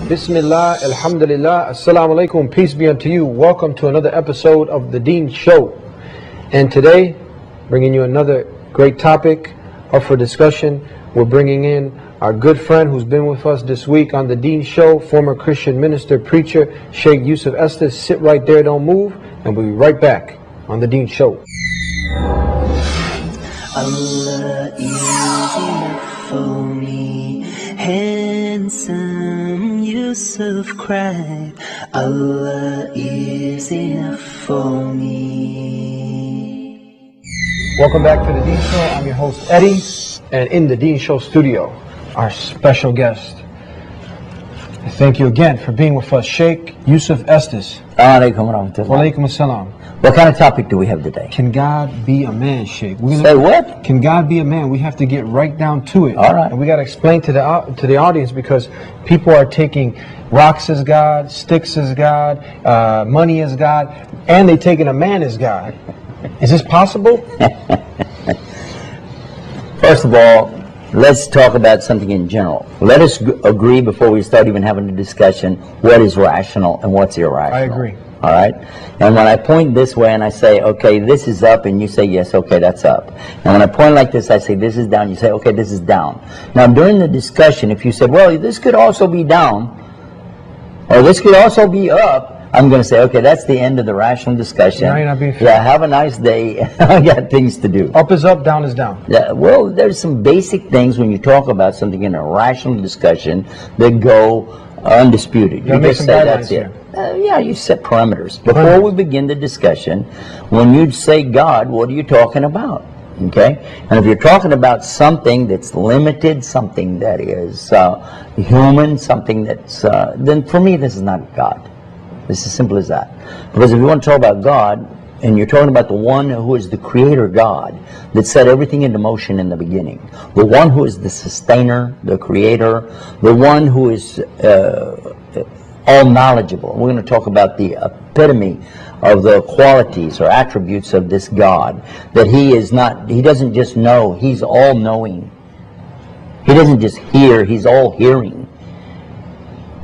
Bismillah, alhamdulillah, assalamu alaikum, peace be unto you. Welcome to another episode of The Deen Show. And today, bringing you another great topic up for discussion. We're bringing in our good friend who's been with us this week on The Deen Show, former Christian minister, preacher, Sheikh Yusuf Estes. Sit right there, don't move, and we'll be right back on The Deen Show. Allah is enough for me. Handsome Yusuf cried, Allah is enough for me. Welcome back to The Deen Show. I'm your host, Eddie, and in The Deen Show studio, our special guest. I thank you again for being with us, Sheikh Yusuf Estes. Alaikum warahmatullah. Walaikum assalam. What kind of topic do we have today? Can God be a man, Sheikh? Say what? Can God be a man? We have to get right down to it. All right. And we got to explain to the audience, because people are taking rocks as God, sticks as God, money as God, and they're taking a man as God. Is this possible? First of all, let's talk about something in general. Let us agree before we start even having a discussion what is rational and what's irrational. I agree. All right? And when I point this way and I say, okay, this is up, and you say, yes, okay, that's up. And when I point like this, I say, this is down, you say, okay, this is down. Now, during the discussion, if you said, well, this could also be down, or this could also be up, I'm going to say, okay, that's the end of the rational discussion. Now you're not being fair. Yeah, have a nice day. I got things to do. Up is up, down is down. Yeah, well, there's some basic things when you talk about something in a rational discussion that go undisputed. You just say that's it. Yeah, you set parameters. Before we begin the discussion, when you say God, what are you talking about? Okay? And if you're talking about something that's limited, something that is human, something that's, then for me, this is not God. It's as simple as that. Because if you want to talk about God, and you're talking about the one who is the creator God that set everything into motion in the beginning, the one who is the sustainer, the creator, the one who is all knowledgeable. We're going to talk about the epitome of the qualities or attributes of this God, that he is not, he doesn't just know, he's all knowing. He doesn't just hear, he's all hearing.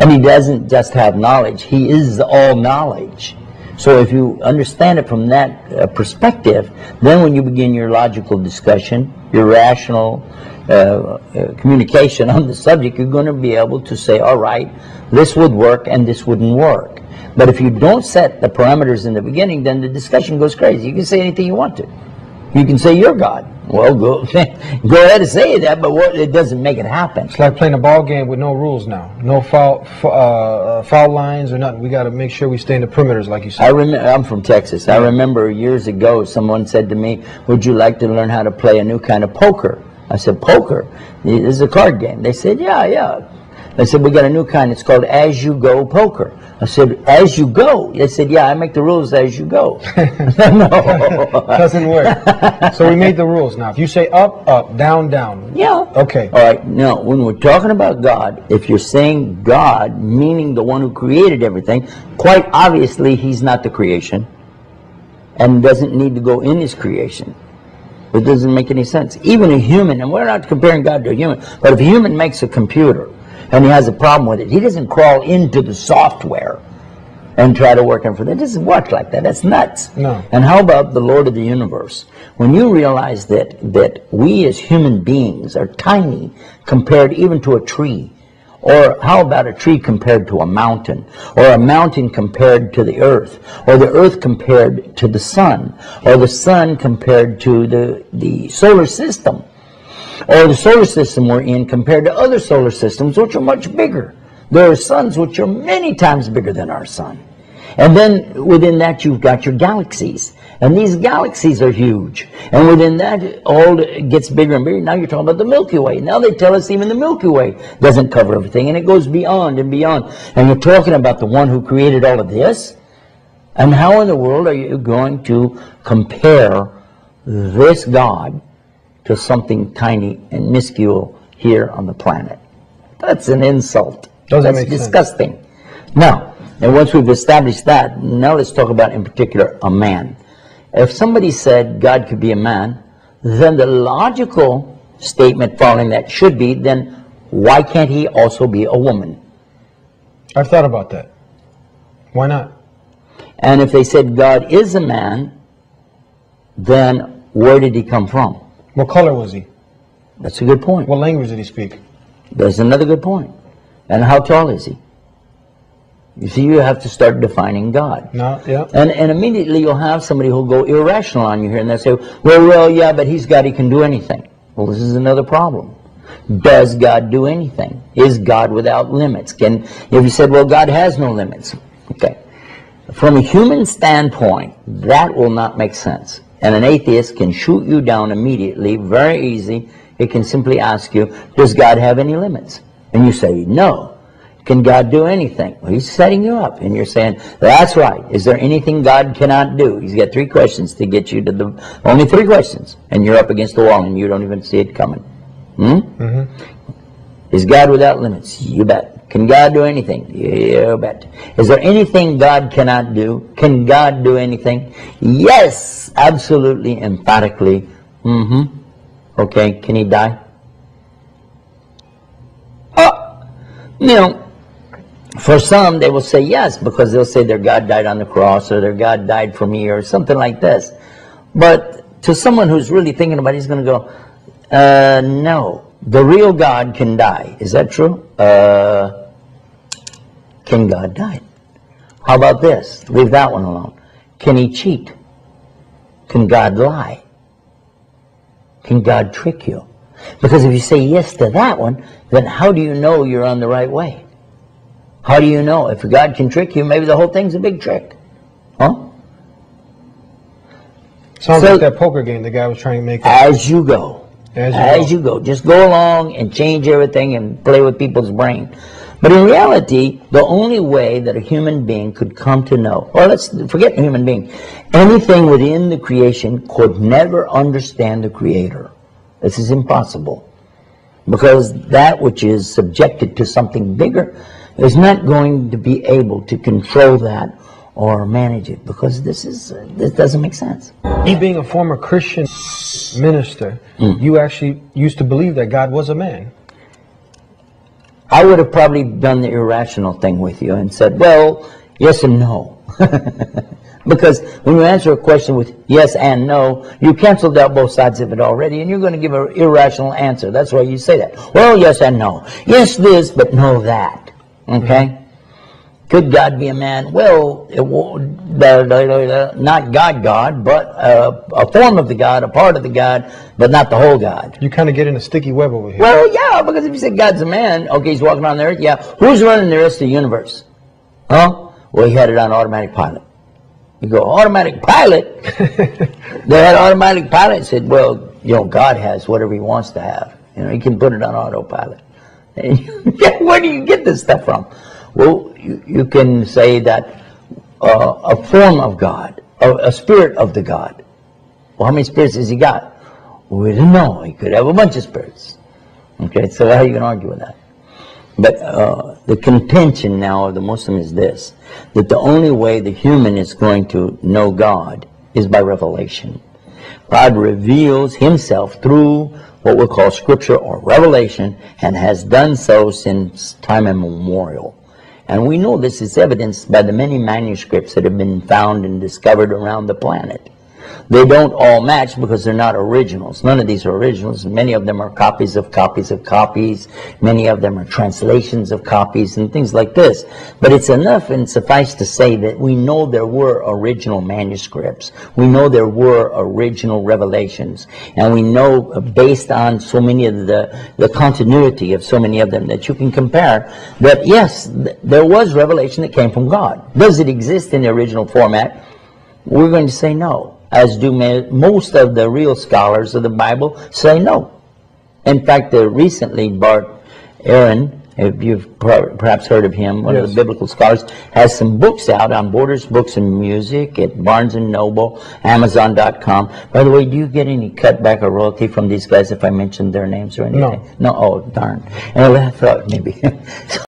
And he doesn't just have knowledge, he is all knowledge. So if you understand it from that perspective, then when you begin your logical discussion, your rational communication on the subject, you're going to be able to say, all right, this would work and this wouldn't work. But if you don't set the parameters in the beginning, then the discussion goes crazy. You can say anything you want to. You can say you're God. Well, go ahead and say that, but it doesn't make it happen. It's like playing a ball game with no rules now. No foul lines or nothing. We got to make sure we stay in the perimeters, like you said. I'm from Texas. I remember years ago someone said to me, would you like to learn how to play a new kind of poker? I said, poker? This is a card game. They said, yeah. They said, we got a new kind. It's called As You Go Poker. I said, as you go? They said, yeah, I make the rules as you go. No. Doesn't work. So we made the rules now. If you say up, up, down, down. Yeah. Okay. All right. Now, when we're talking about God, if you're saying God, meaning the one who created everything, quite obviously he's not the creation and doesn't need to go in his creation. It doesn't make any sense. Even a human, and we're not comparing God to a human, but if a human makes a computer and he has a problem with it, he doesn't crawl into the software and try to work on for that. It doesn't work like that. That's nuts. No. And how about the Lord of the universe? When you realize that we as human beings are tiny compared even to a tree, or how about a tree compared to a mountain, or a mountain compared to the earth, or the earth compared to the sun, or the sun compared to the solar system, or the solar system we're in compared to other solar systems which are much bigger. There are suns which are many times bigger than our sun. And then within that you've got your galaxies. And these galaxies are huge. And within that all gets bigger and bigger. Now you're talking about the Milky Way. Now they tell us even the Milky Way doesn't cover everything. And it goes beyond and beyond. And you're talking about the one who created all of this. And how in the world are you going to compare this God to something tiny and minuscule here on the planet? That's an insult. That's disgusting. Now, and once we've established that, now let's talk about in particular a man. If somebody said God could be a man, then the logical statement following that should be, then why can't he also be a woman? I've thought about that. Why not? And if they said God is a man, then where did he come from? What color was he? That's a good point. What language did he speak? That's another good point. And how tall is he? You see, you have to start defining God. No, yeah. And immediately you'll have somebody who'll go irrational on you here, and they'll say, well, yeah, but he can do anything. Well, this is another problem. Does God do anything? Is God without limits? If you said, well, God has no limits. Okay. From a human standpoint, that will not make sense. And an atheist can shoot you down immediately, very easy. It can simply ask you, does God have any limits? And you say, no. Can God do anything? Well, he's setting you up, and you're saying, that's right. Is there anything God cannot do? He's got 3 questions to get you to only 3 questions, and you're up against the wall, and you don't even see it coming. Is God without limits? You bet. Can God do anything? You bet. Is there anything God cannot do? Can God do anything? Yes, absolutely, emphatically. Okay, can he die? You know, for some, they will say yes, because they'll say their God died on the cross, or their God died for me, or something like this. But to someone who's really thinking about it, he's going to go, no, the real God can die. Is that true? Can God die? How about this? Leave that one alone. Can he cheat? Can God lie? Can God trick you? Because if you say yes to that one, then how do you know you're on the right way? How do you know? If God can trick you, maybe the whole thing's a big trick. Huh? Sounds like that poker game the guy was trying to make. As you go. As you go. Just go along and change everything and play with people's brain. But in reality, the only way that a human being could come to know, or let's forget the human being, anything within the creation could never understand the Creator. This is impossible. Because that which is subjected to something bigger is not going to be able to control that or manage it, because this doesn't make sense. You being a former Christian minister, you actually used to believe that God was a man. I would have probably done the irrational thing with you and said, well, yes and no. Because when you answer a question with yes and no, you canceled out both sides of it already, and you're going to give an irrational answer. That's why you say that. Well, yes and no. Yes this, but no that. Okay? Could God be a man? Well, not God, but a form of the God, a part of the God, but not the whole God. You kind of get in a sticky web over here. Well, yeah, because if you say God's a man, okay, he's walking on the earth, yeah. Who's running the rest of the universe? Huh? Well, he had it on automatic pilot. You go, automatic pilot? They had automatic pilot and said, well, you know, God has whatever he wants to have. You know, he can put it on autopilot. And where do you get this stuff from? Well, you can say that a form of God, a spirit of the God. Well, how many spirits has he got? Well, we don't know. He could have a bunch of spirits. Okay, so how are you going to argue with that? But the contention now of the Muslim is this, that the only way the human is going to know God is by revelation. God reveals himself through what we call scripture or revelation, and has done so since time immemorial. And we know this is evidenced by the many manuscripts that have been found and discovered around the planet. They don't all match because they're not originals. None of these are originals. Many of them are copies of copies of copies. Many of them are translations of copies and things like this. But it's enough and suffice to say that we know there were original manuscripts. We know there were original revelations. And we know, based on so many of the continuity of so many of them, that you can compare that, yes, there was revelation that came from God. Does it exist in the original format? We're going to say no. As do most of the real scholars of the Bible say no. In fact, recently Bart Aaron, if you've perhaps heard of him, one of the biblical scholars, has some books out on Borders Books and Music at Barnes & Noble, Amazon.com. By the way, do you get any cutback or royalty from these guys if I mention their names or anything? No. No? Oh, darn. Anyway, I thought maybe.